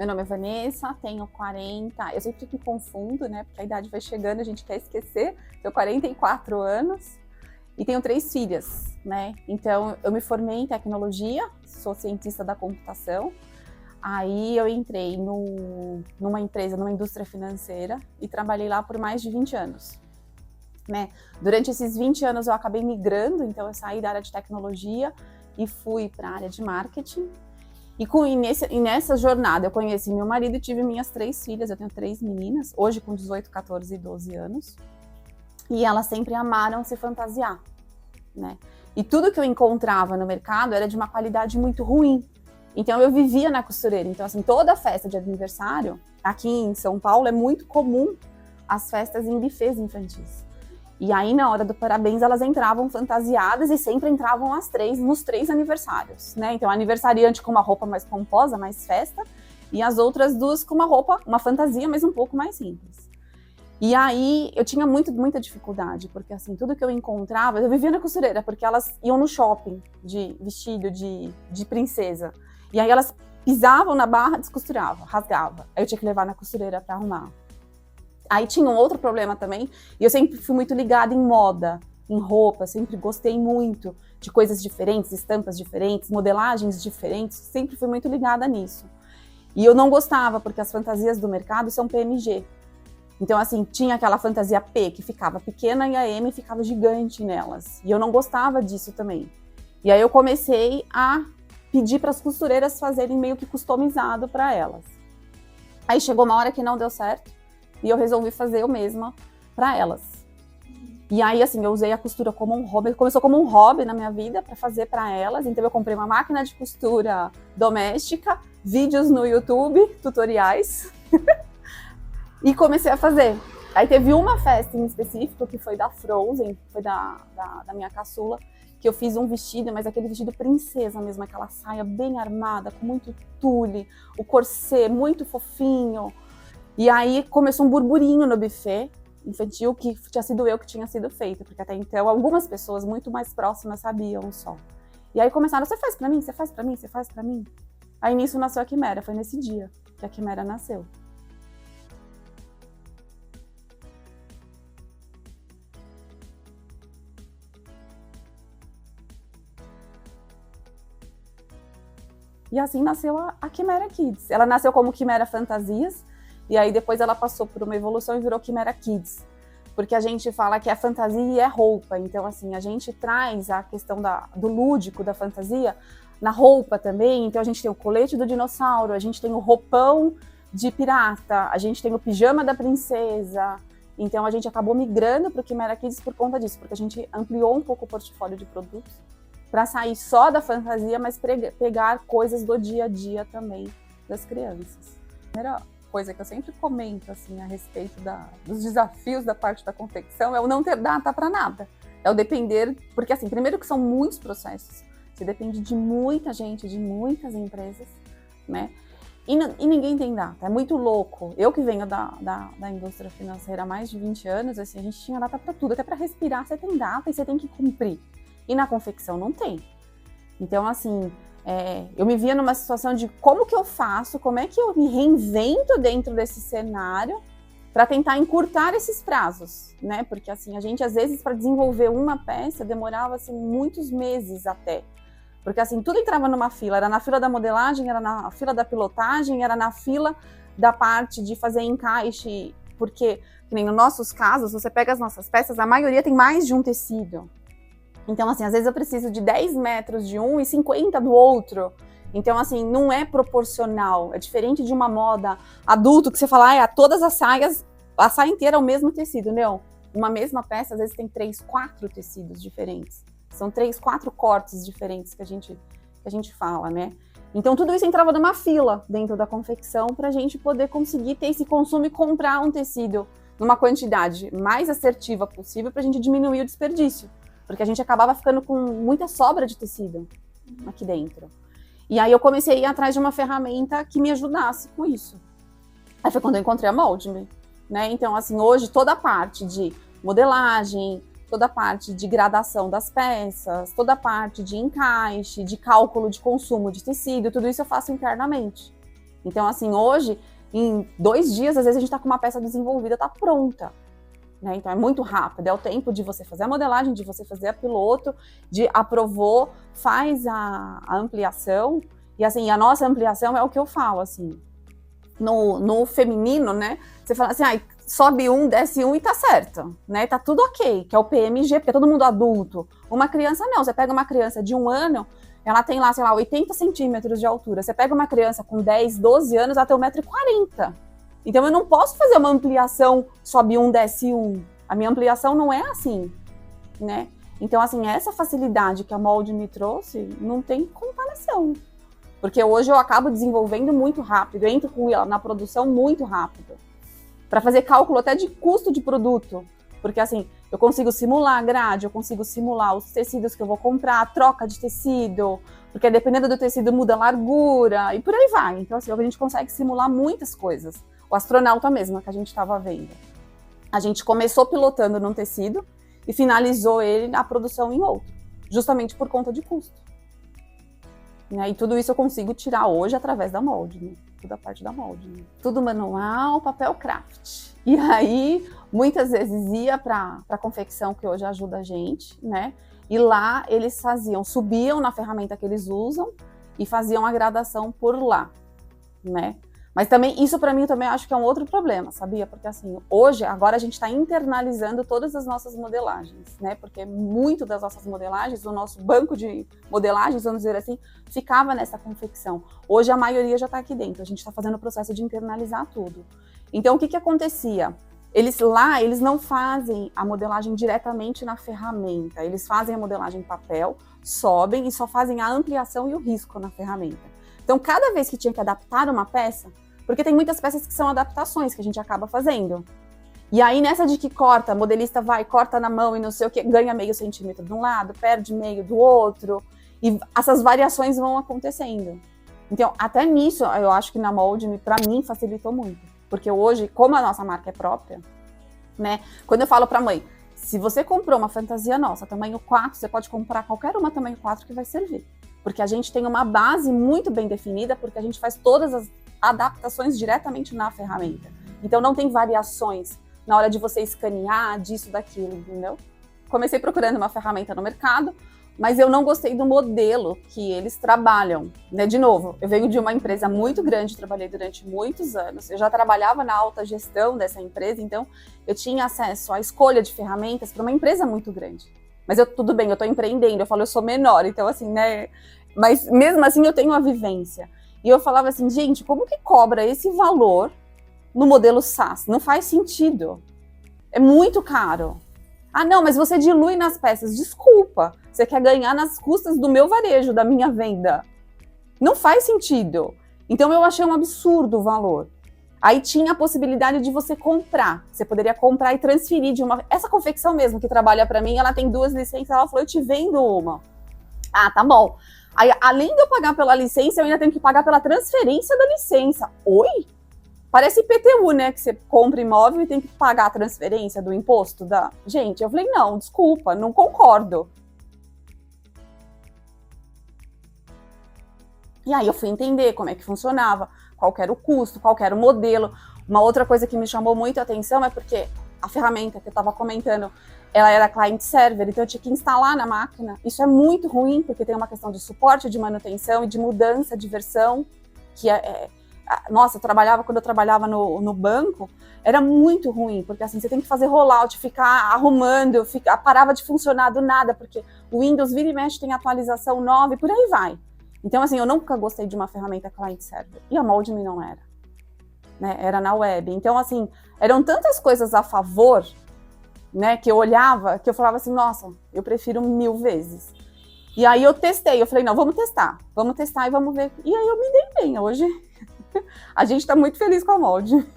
Meu nome é Vanessa, tenho 40, eu sempre me confundo, né, porque a idade vai chegando, a gente quer esquecer, tenho 44 anos e tenho 3 filhas, né, então eu me formei em tecnologia, sou cientista da computação, aí eu entrei numa empresa, numa indústria financeira e trabalhei lá por mais de 20 anos, né. Durante esses 20 anos eu acabei migrando, então eu saí da área de tecnologia e fui para a área de marketing. E nessa jornada eu conheci meu marido e tive minhas 3 filhas, eu tenho 3 meninas, hoje com 18, 14 e 12 anos, e elas sempre amaram se fantasiar, né? E tudo que eu encontrava no mercado era de uma qualidade muito ruim, então eu vivia na costureira, então assim, toda festa de aniversário, aqui em São Paulo é muito comum as festas em buffets infantis. E aí, na hora do parabéns, elas entravam fantasiadas e sempre entravam as 3 nos 3 aniversários, né? Então, a aniversariante com uma roupa mais pomposa, mais festa, e as outras 2 com uma fantasia, mas um pouco mais simples. E aí, eu tinha muita dificuldade, porque assim, tudo que eu encontrava, eu vivia na costureira, porque elas iam no shopping de vestido de princesa. E aí, elas pisavam na barra, descosturavam, rasgava. Aí eu tinha que levar na costureira para arrumar. Aí tinha um outro problema também, e eu sempre fui muito ligada em moda, em roupa, sempre gostei muito de coisas diferentes, estampas diferentes, modelagens diferentes, sempre fui muito ligada nisso. E eu não gostava, porque as fantasias do mercado são PMG. Então, assim, tinha aquela fantasia P, que ficava pequena, e a M ficava gigante nelas. E eu não gostava disso também. E aí eu comecei a pedir para as costureiras fazerem meio que customizado para elas. Aí chegou uma hora que não deu certo, e eu resolvi fazer eu mesma para elas. E aí, assim, eu usei a costura como um hobby, começou como um hobby na minha vida para fazer para elas. Então eu comprei uma máquina de costura doméstica, vídeos no YouTube, tutoriais, e comecei a fazer. Aí teve uma festa em específico, que foi da Frozen, foi da minha caçula, que eu fiz um vestido, mas aquele vestido princesa mesmo, aquela saia bem armada, com muito tule, o corset muito fofinho. E aí começou um burburinho no buffet infantil, que tinha sido eu que tinha sido feito, porque até então algumas pessoas muito mais próximas sabiam só. E aí começaram, você faz pra mim, você faz pra mim, você faz pra mim. Aí nisso nasceu a Quimera, foi nesse dia que a Quimera nasceu. E assim nasceu a Quimera Kids. Ela nasceu como Quimera Fantasias, e aí depois ela passou por uma evolução e virou Quimera Kids. Porque a gente fala que é fantasia e é roupa. Então, assim, a gente traz a questão do lúdico, da fantasia, na roupa também. Então, a gente tem o colete do dinossauro, a gente tem o roupão de pirata, a gente tem o pijama da princesa. Então, a gente acabou migrando para o Quimera Kids por conta disso, porque a gente ampliou um pouco o portfólio de produtos para sair só da fantasia, mas pegar coisas do dia a dia também das crianças. A primeira coisa que eu sempre comento assim, a respeito dos desafios da parte da confecção é o não ter data para nada. É o depender, porque assim, primeiro que são muitos processos, você depende de muita gente, de muitas empresas, né? E ninguém tem data, é muito louco. Eu que venho da indústria financeira há mais de 20 anos, assim, a gente tinha data para tudo, até para respirar você tem data e você tem que cumprir. E na confecção não tem. Então, assim, eu me via numa situação de como que eu faço, como é que eu me reinvento dentro desse cenário para tentar encurtar esses prazos, né? Porque, assim, a gente, às vezes, para desenvolver uma peça, demorava, assim, muitos meses até. Porque, assim, tudo entrava numa fila. Era na fila da modelagem, era na fila da pilotagem, era na fila da parte de fazer encaixe. Porque, que nem nos nossos casos, você pega as nossas peças, a maioria tem mais de um tecido. Então, assim, às vezes eu preciso de 10 metros de um e 50 do outro. Então, assim, não é proporcional. É diferente de uma moda adulto, que você fala, todas as saias, a saia inteira é o mesmo tecido. Não, uma mesma peça, às vezes tem 3, 4 tecidos diferentes. São 3, 4 cortes diferentes que a gente fala, né? Então, tudo isso entrava numa fila dentro da confecção para a gente poder conseguir ter esse consumo e comprar um tecido numa quantidade mais assertiva possível para a gente diminuir o desperdício. Porque a gente acabava ficando com muita sobra de tecido aqui dentro. E aí eu comecei a ir atrás de uma ferramenta que me ajudasse com isso. Aí foi quando eu encontrei a Mold-Me, né? Então, assim, hoje toda a parte de modelagem, toda a parte de gradação das peças, toda a parte de encaixe, de cálculo de consumo de tecido, tudo isso eu faço internamente. Então, assim, hoje, em 2 dias, às vezes a gente está com uma peça desenvolvida, está pronta. Né? Então, é muito rápido. É o tempo de você fazer a modelagem, de você fazer a piloto, de aprovou, faz a ampliação. E, assim, a nossa ampliação é o que eu falo, assim, no feminino, né? Você fala assim, sobe um, desce um e tá certo, né? Tá tudo ok, que é o PMG, porque é todo mundo adulto. Uma criança não, você pega uma criança de 1 ano, ela tem lá, sei lá, 80 centímetros de altura. Você pega uma criança com 10, 12 anos, ela tem 1,40 m. Então eu não posso fazer uma ampliação, sobe um, desce um. A minha ampliação não é assim, né? Então, assim, essa facilidade que a Molde me trouxe, não tem comparação. Porque hoje eu acabo desenvolvendo muito rápido, eu entro com ela na produção muito rápido. Para fazer cálculo até de custo de produto. Porque assim, eu consigo simular a grade, eu consigo simular os tecidos que eu vou comprar, a troca de tecido, porque dependendo do tecido muda a largura e por aí vai. Então assim, a gente consegue simular muitas coisas. O astronauta mesmo, que a gente estava vendo. A gente começou pilotando num tecido e finalizou ele na produção em outro. Justamente por conta de custo. E tudo isso eu consigo tirar hoje através da molde, né? Toda a parte da molde. Né? Tudo manual, papel craft. E aí, muitas vezes ia para a confecção, que hoje ajuda a gente, né? E lá eles subiam na ferramenta que eles usam e faziam a gradação por lá, né? Mas também, isso para mim também acho que é um outro problema, sabia? Porque assim, hoje, agora a gente está internalizando todas as nossas modelagens, né? Porque muito das nossas modelagens, o nosso banco de modelagens, vamos dizer assim, ficava nessa confecção. Hoje a maioria já está aqui dentro, a gente está fazendo o processo de internalizar tudo. Então o que acontecia? Eles não fazem a modelagem diretamente na ferramenta, eles fazem a modelagem em papel, sobem e só fazem a ampliação e o risco na ferramenta. Então, cada vez que tinha que adaptar uma peça, porque tem muitas peças que são adaptações que a gente acaba fazendo. E aí, nessa de que corta, modelista vai, corta na mão e não sei o que, ganha meio centímetro de um lado, perde meio do outro, e essas variações vão acontecendo. Então, até nisso, eu acho que na Molde, para mim, facilitou muito. Porque hoje, como a nossa marca é própria, né, quando eu falo pra mãe, se você comprou uma fantasia nossa, tamanho 4, você pode comprar qualquer uma tamanho 4 que vai servir. Porque a gente tem uma base muito bem definida, porque a gente faz todas as adaptações diretamente na ferramenta. Então não tem variações na hora de você escanear disso, daquilo, entendeu? Comecei procurando uma ferramenta no mercado, mas eu não gostei do modelo que eles trabalham, né? De novo, eu venho de uma empresa muito grande, trabalhei durante muitos anos, eu já trabalhava na alta gestão dessa empresa, então eu tinha acesso à escolha de ferramentas para uma empresa muito grande. Mas tudo bem, eu estou empreendendo, eu falo, eu sou menor, então assim, né? Mas mesmo assim eu tenho a vivência. E eu falava assim, gente, como que cobra esse valor no modelo SaaS? Não faz sentido. É muito caro. Ah, não, mas você dilui nas peças. Desculpa, você quer ganhar nas custas do meu varejo, da minha venda. Não faz sentido. Então eu achei um absurdo o valor. Aí tinha a possibilidade de você comprar. Você poderia comprar e transferir de uma... Essa confecção mesmo que trabalha para mim, ela tem 2 licenças. Ela falou, eu te vendo uma. Ah, tá bom. Aí, além de eu pagar pela licença, eu ainda tenho que pagar pela transferência da licença. Oi? Parece IPTU, né? Que você compra imóvel e tem que pagar a transferência do imposto da... Gente, eu falei, não, desculpa, não concordo. E aí eu fui entender como é que funcionava, qual que era o custo, qual que era o modelo. Uma outra coisa que me chamou muito a atenção é porque a ferramenta que eu estava comentando, ela era client-server, então eu tinha que instalar na máquina. Isso é muito ruim, porque tem uma questão de suporte, de manutenção e de mudança de versão, que nossa, quando eu trabalhava no banco, era muito ruim, porque assim, você tem que fazer rollout, ficar arrumando, parava de funcionar do nada, porque o Windows vira e mexe, tem atualização nova e por aí vai. Então, assim, eu nunca gostei de uma ferramenta client-server. E a Mold-Me não era. Né? Era na web. Então, assim, eram tantas coisas a favor, né, que eu olhava, que eu falava assim, nossa, eu prefiro 1000 vezes. E aí eu testei, eu falei, não, vamos testar e vamos ver. E aí eu me dei bem. Hoje, a gente tá muito feliz com a Mold.